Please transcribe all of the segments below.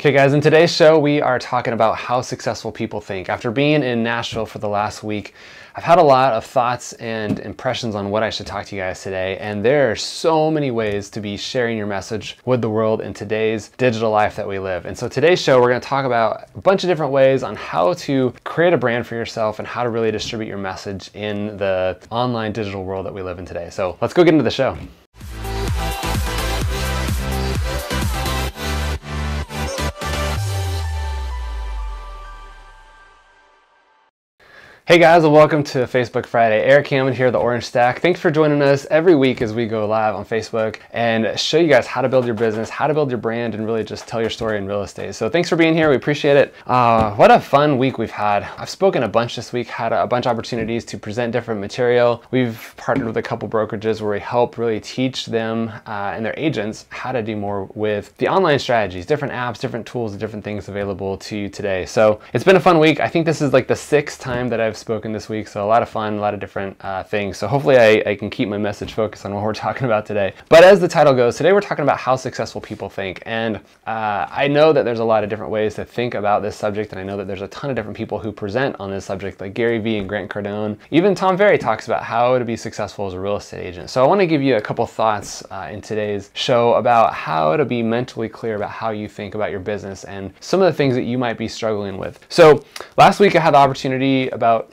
Okay guys, in today's show we are talking about how successful people think. After being in Nashville for the last week, I've had a lot of thoughts and impressions on what I should talk to you guys today, and there are so many ways to be sharing your message with the world in today's digital life that we live. And so today's show we're going to talk about a bunch of different ways on how to create a brand for yourself and how to really distribute your message in the online digital world that we live in today. So let's go get into the show. Hey guys, and welcome to Facebook Friday. Erik here, the Orange Stack. Thanks for joining us every week as we go live on Facebook and show you guys how to build your business, how to build your brand, and really just tell your story in real estate. So thanks for being here. We appreciate it. What a fun week we've had. I've spoken a bunch this week, had a bunch of opportunities to present different material. We've partnered with a couple brokerages where we help really teach them and their agents how to do more with the online strategies, different apps, different tools, different things available to you today. So it's been a fun week. I think this is like the 6th time that I've spoken this week, so a lot of fun, a lot of different things. So hopefully I can keep my message focused on what we're talking about today. But as the title goes, today we're talking about how successful people think. And I know that there's a lot of different ways to think about this subject, and I know that there's a ton of different people who present on this subject, like Gary Vee and Grant Cardone. Even Tom Ferry talks about how to be successful as a real estate agent. So I want to give you a couple thoughts in today's show about how to be mentally clear about how you think about your business and some of the things that you might be struggling with. So last week I had the opportunity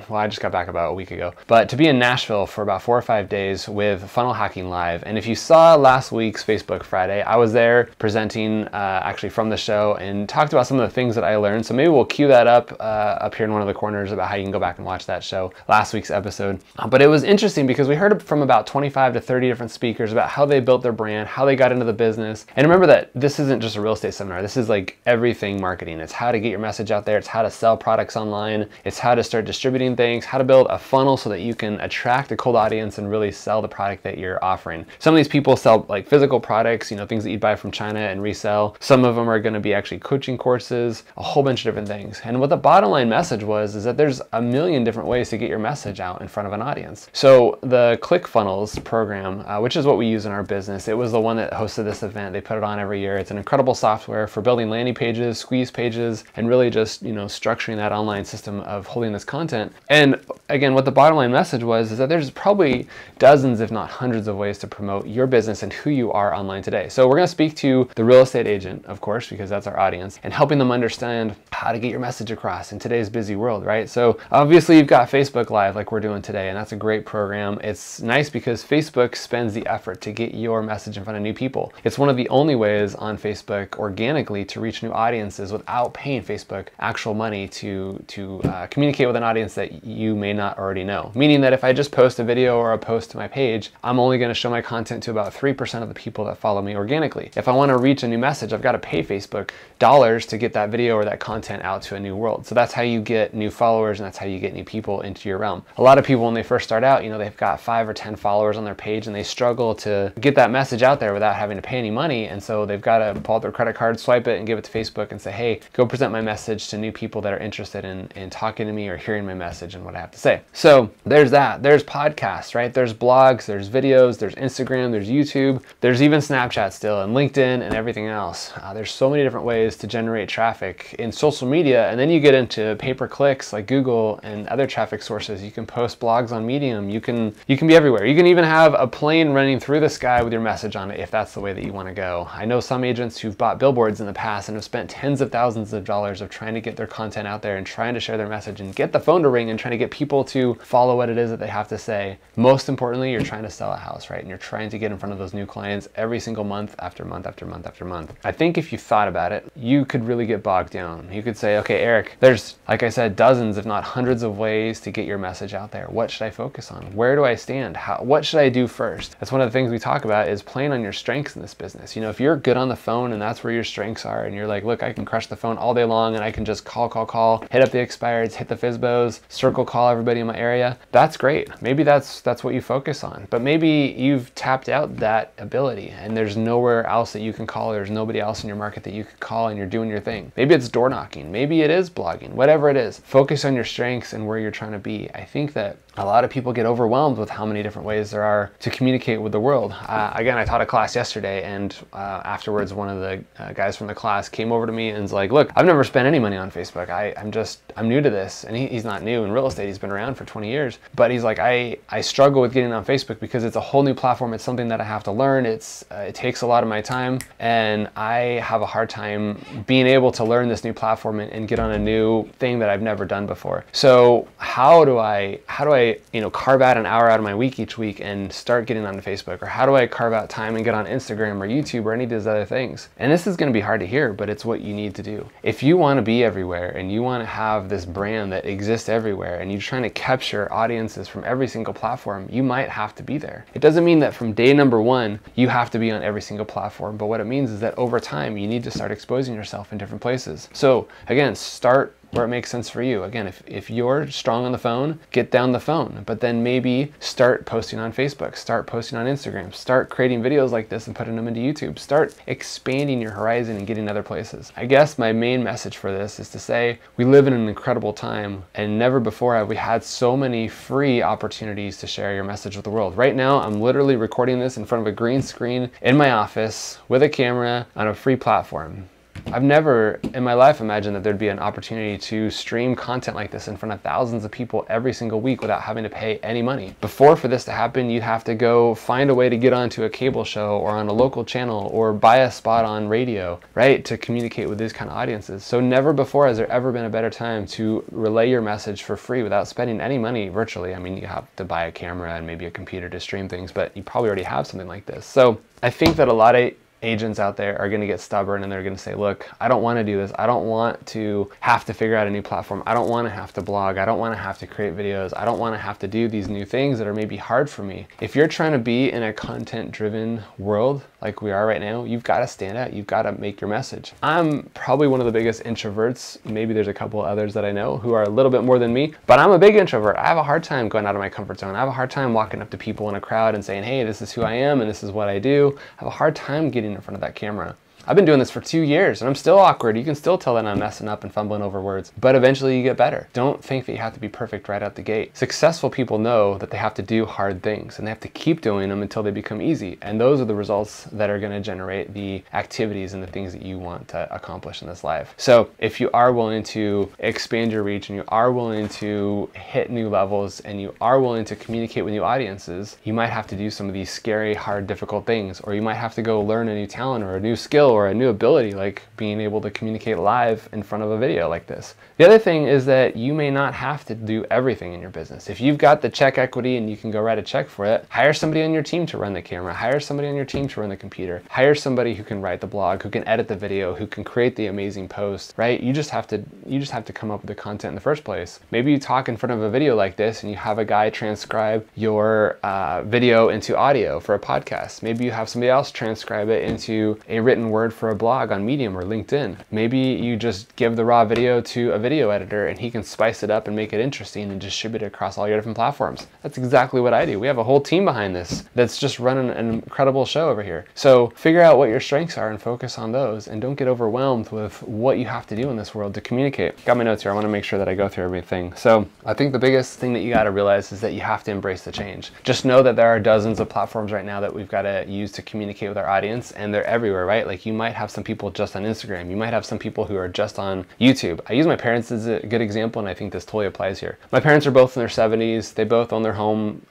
well, I just got back about a week ago, but to be in Nashville for about 4 or 5 days with Funnel Hacking Live. And if you saw last week's Facebook Friday, I was there presenting actually from the show and talked about some of the things that I learned. So maybe we'll cue that up here in one of the corners about how you can go back and watch that show, last week's episode. But it was interesting because we heard from about 25 to 30 different speakers about how they built their brand, how they got into the business. And remember that this isn't just a real estate seminar. This is like everything marketing. It's how to get your message out there. It's how to sell products online. It's how to start distributing things, how to build a funnel so that you can attract a cold audience and really sell the product that you're offering. Some of these people sell like physical products, things that you buy from China and resell. Some of them are going to be actually coaching courses, a whole bunch of different things. And what the bottom line message is that there's a million different ways to get your message out in front of an audience. So the Clickfunnels program, which is what we use in our business, it was the one that hosted this event. They put it on every year. It's an incredible software for building landing pages, squeeze pages, and really just, structuring that online system of holding this content. And again, what the bottom line message is that there's probably dozens, if not hundreds of ways to promote your business and who you are online today. So we're going to speak to the real estate agent, of course, because that's our audience, and helping them understand how to get your message across in today's busy world, right? So obviously you've got Facebook Live like we're doing today, and that's a great program. It's nice because Facebook spends the effort to get your message in front of new people. It's one of the only ways on Facebook organically to reach new audiences without paying Facebook actual money to communicate with an audience that you may not already know. Meaning that if I just post a video or a post to my page, I'm only going to show my content to about 3% of the people that follow me organically. If I want to reach a new message, I've got to pay Facebook dollars to get that video or that content out to a new world. So that's how you get new followers, and that's how you get new people into your realm. A lot of people, when they first start out, they've got 5 or 10 followers on their page, and they struggle to get that message out there without having to pay any money. And so they've got to pull out their credit card, swipe it, and give it to Facebook and say, hey, go present my message to new people that are interested in talking to me or hearing my message and what I have to say. So there's that. There's podcasts, right? There's blogs, there's videos, there's Instagram, there's YouTube, there's even Snapchat still, and LinkedIn and everything else. There's so many different ways to generate traffic in social media, and then you get into pay-per-clicks like Google and other traffic sources. You can post blogs on Medium. You can be everywhere. You can even have a plane running through the sky with your message on it if that's the way that you want to go. I know some agents who've bought billboards in the past and have spent tens of thousands of dollars of trying to get their content out there and trying to share their message and get the phone to ring and trying to get people to follow what it is that they have to say. Most importantly, you're trying to sell a house, right? And you're trying to get in front of those new clients every single month after month after month after month. I think if you thought about it, you could really get bogged down. You could say, okay, Erik, there's, like I said, dozens, if not hundreds of ways to get your message out there. What should I focus on? Where do I stand? What should I do first? That's one of the things we talk about, is playing on your strengths in this business. If you're good on the phone and that's where your strengths are, and you're like, look, I can crush the phone all day long and I can just call, hit up the expireds, hit the FSBOs, circle call everybody in my area, that's great. Maybe that's what you focus on. But maybe you've tapped out that ability and there's nowhere else that you can call. There's nobody else in your market that you could call, and you're doing your thing. Maybe it's door knocking. Maybe it is blogging. Whatever it is, focus on your strengths and where you're trying to be. I think that a lot of people get overwhelmed with how many different ways there are to communicate with the world. Again, I taught a class yesterday, and afterwards one of the guys from the class came over to me and was like, look, I've never spent any money on Facebook. I'm new to this. And he's not new in real estate. He's been around for 20 years. But he's like, I struggle with getting on Facebook because it's a whole new platform. It's something that I have to learn. It takes a lot of my time, and I have a hard time being able to learn this new platform and get on a new thing that I've never done before. So how do I carve out an hour out of my week each week and start getting onto Facebook? Or how do I carve out time and get on Instagram or YouTube or any of those other things? And this is going to be hard to hear, but it's what you need to do. If you want to be everywhere and you want to have this brand that exists everywhere and you're trying to capture audiences from every single platform, you might have to be there. It doesn't mean that from day number one, you have to be on every single platform, but what it means is that over time, you need to start exposing yourself in different places. So again, start where it makes sense for you. Again, if you're strong on the phone, get down the phone, but then maybe start posting on Facebook, start posting on Instagram, start creating videos like this and putting them into YouTube, start expanding your horizon and getting other places. I guess my main message for this is to say, we live in an incredible time, and never before have we had so many free opportunities to share your message with the world. Right now, I'm literally recording this in front of a green screen in my office with a camera on a free platform. I've never in my life imagined that there'd be an opportunity to stream content like this in front of thousands of people every single week without having to pay any money. Before, for this to happen, you'd have to go find a way to get onto a cable show or on a local channel or buy a spot on radio, right, to communicate with these kind of audiences. So never before has there ever been a better time to relay your message for free without spending any money virtually. I mean, you have to buy a camera and maybe a computer to stream things, but you probably already have something like this. So I think that a lot of agents out there are going to get stubborn, and they're going to say, look, I don't want to do this. I don't want to have to figure out a new platform. I don't want to have to blog. I don't want to have to create videos. I don't want to have to do these new things that are maybe hard for me. If you're trying to be in a content-driven world like we are right now, you've got to stand out. You've got to make your message. I'm probably one of the biggest introverts. Maybe there's a couple others that I know who are a little bit more than me, but I'm a big introvert. I have a hard time going out of my comfort zone. I have a hard time walking up to people in a crowd and saying, hey, this is who I am and this is what I do. I have a hard time getting in front of that camera. I've been doing this for 2 years and I'm still awkward. You can still tell that I'm messing up and fumbling over words, but eventually you get better. Don't think that you have to be perfect right out the gate. Successful people know that they have to do hard things and they have to keep doing them until they become easy. And those are the results that are going to generate the activities and the things that you want to accomplish in this life. So if you are willing to expand your reach and you are willing to hit new levels and you are willing to communicate with new audiences, you might have to do some of these scary, hard, difficult things, or you might have to go learn a new talent or a new skill or a new ability, like being able to communicate live in front of a video like this. The other thing is that you may not have to do everything in your business. If you've got the check equity and you can go write a check for it, hire somebody on your team to run the camera, hire somebody on your team to run the computer, hire somebody who can write the blog, who can edit the video, who can create the amazing post, right? You just have to come up with the content in the first place. Maybe you talk in front of a video like this and you have a guy transcribe your video into audio for a podcast. Maybe you have somebody else transcribe it into a written word for a blog on Medium or LinkedIn. Maybe you just give the raw video to a video editor and he can spice it up and make it interesting and distribute it across all your different platforms. That's exactly what I do. We have a whole team behind this that's just running an incredible show over here. So figure out what your strengths are and focus on those, and don't get overwhelmed with what you have to do in this world to communicate. Got my notes here. I want to make sure that I go through everything. So I think the biggest thing that you got to realize is that you have to embrace the change. Just know that there are dozens of platforms right now that we've got to use to communicate with our audience, and they're everywhere, right? Like you might have some people just on Instagram. You might have some people who are just on YouTube. I use my parents as a good example, and I think this totally applies here. My parents are both in their 70s. They both own their home.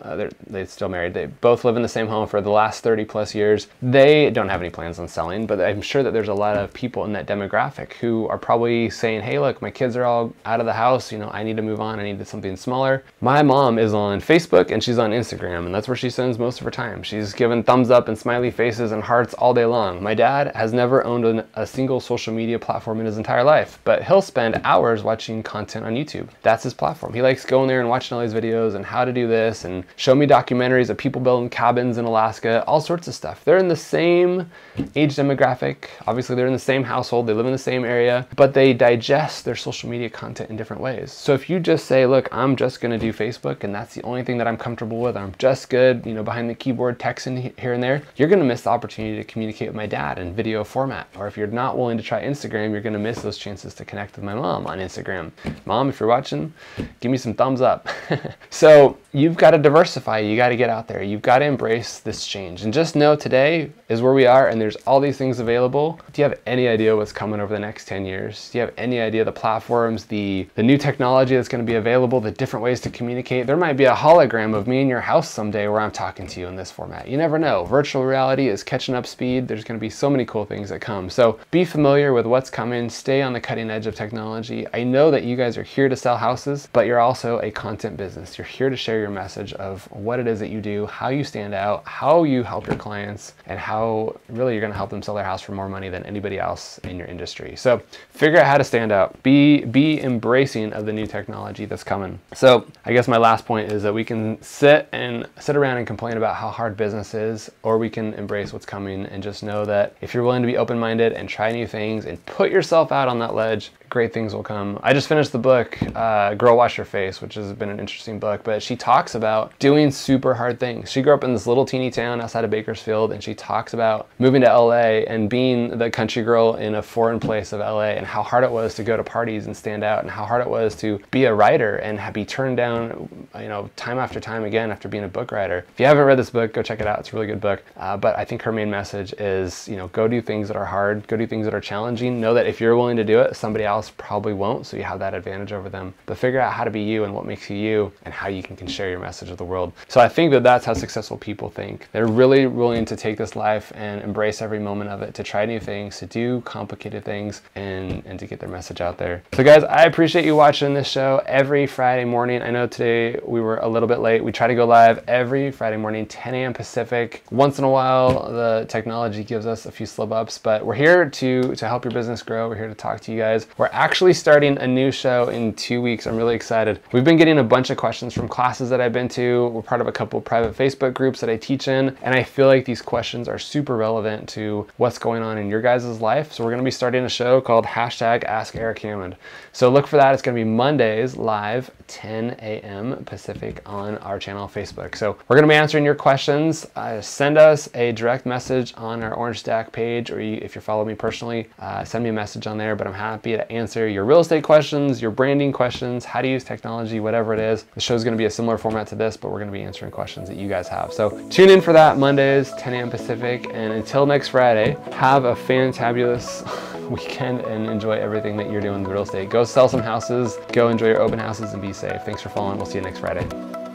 They're still married. They both live in the same home for the last 30 plus years. They don't have any plans on selling, but I'm sure that there's a lot of people in that demographic who are probably saying, hey, look, my kids are all out of the house. You know, I need to move on. I need something smaller. My mom is on Facebook and she's on Instagram, and that's where she spends most of her time. She's given thumbs up and smiley faces and hearts all day long. My dad has never owned a single social media platform in his entire life, but he'll spend hours watching content on YouTube. That's his platform. He likes going there and watching all these videos and how to do this and show me documentaries of people building cabins in Alaska, all sorts of stuff. They're in the same age demographic. Obviously, they're in the same household. They live in the same area, but they digest their social media content in different ways. So if you just say, look, I'm just going to do Facebook and that's the only thing that I'm comfortable with, I'm just good, you know, behind the keyboard texting here and there, you're going to miss the opportunity to communicate with my dad and video video format. Or if you're not willing to try Instagram, you're gonna miss those chances to connect with my mom on Instagram. Mom, if you're watching, give me some thumbs up. So you've got to diversify, you got to get out there, you've got to embrace this change. And just know today is where we are, and there's all these things available. Do you have any idea what's coming over the next 10 years? Do you have any idea the platforms, the new technology that's going to be available, the different ways to communicate? There might be a hologram of me in your house someday where I'm talking to you in this format. You never know. Virtual reality is catching up speed. There's going to be so many cool things that come. So be familiar with what's coming. Stay on the cutting edge of technology. I know that you guys are here to sell houses, but you're also a content business. You're here to share your message of what it is that you do, how you stand out, how you help your clients, and how really you're going to help them sell their house for more money than anybody else in your industry. So figure out how to stand out. Be embracing of the new technology that's coming. So I guess my last point is that we can sit around and complain about how hard business is, or we can embrace what's coming and just know that if you're willing to be open-minded and try new things and put yourself out on that ledge, great things will come. I just finished the book, Girl Wash Your Face, which has been an interesting book, but she talks about doing super hard things. She grew up in this little teeny town outside of Bakersfield, and she talks about moving to LA and being the country girl in a foreign place of LA, and how hard it was to go to parties and stand out, and how hard it was to be a writer and be turned down, time after time again after being a book writer. If you haven't read this book, go check it out. It's a really good book. But I think her main message is, go do things that are hard, go do things that are challenging. Know that if you're willing to do it, somebody else probably won't, so you have that advantage over them. But figure out how to be you and what makes you you, and how you can share your message with the world. So I think that that's how successful people think. They're really willing to take this life and embrace every moment of it, to try new things, to do complicated things, and to get their message out there. So guys, I appreciate you watching this show every Friday morning. I know today we were a little bit late. We try to go live every Friday morning, 10 a.m. Pacific. Once in a while, the technology gives us a few slip ups, but we're here to help your business grow. We're here to talk to you guys. We're actually starting a new show in 2 weeks. I'm really excited. We've been getting a bunch of questions from classes that I've been to. We're part of a couple private Facebook groups that I teach in, and I feel like these questions are super relevant to what's going on in your guys' life. So we're going to be starting a show called #AskErikHammond. So look for that. It's going to be Mondays live, 10 a.m. Pacific on our channel Facebook. So we're going to be answering your questions. Send us a direct message on our Orange Stack page, or if you follow me personally, send me a message on there. But I'm happy to answer your real estate questions, your branding questions, how to use technology, whatever it is. The show is going to be a similar format to this, but we're going to be answering questions that you guys have. So tune in for that Mondays, 10 a.m. Pacific. And until next Friday, have a fantabulous weekend and enjoy everything that you're doing in real estate. Go sell some houses, go enjoy your open houses, and be safe. Thanks for following. We'll see you next Friday.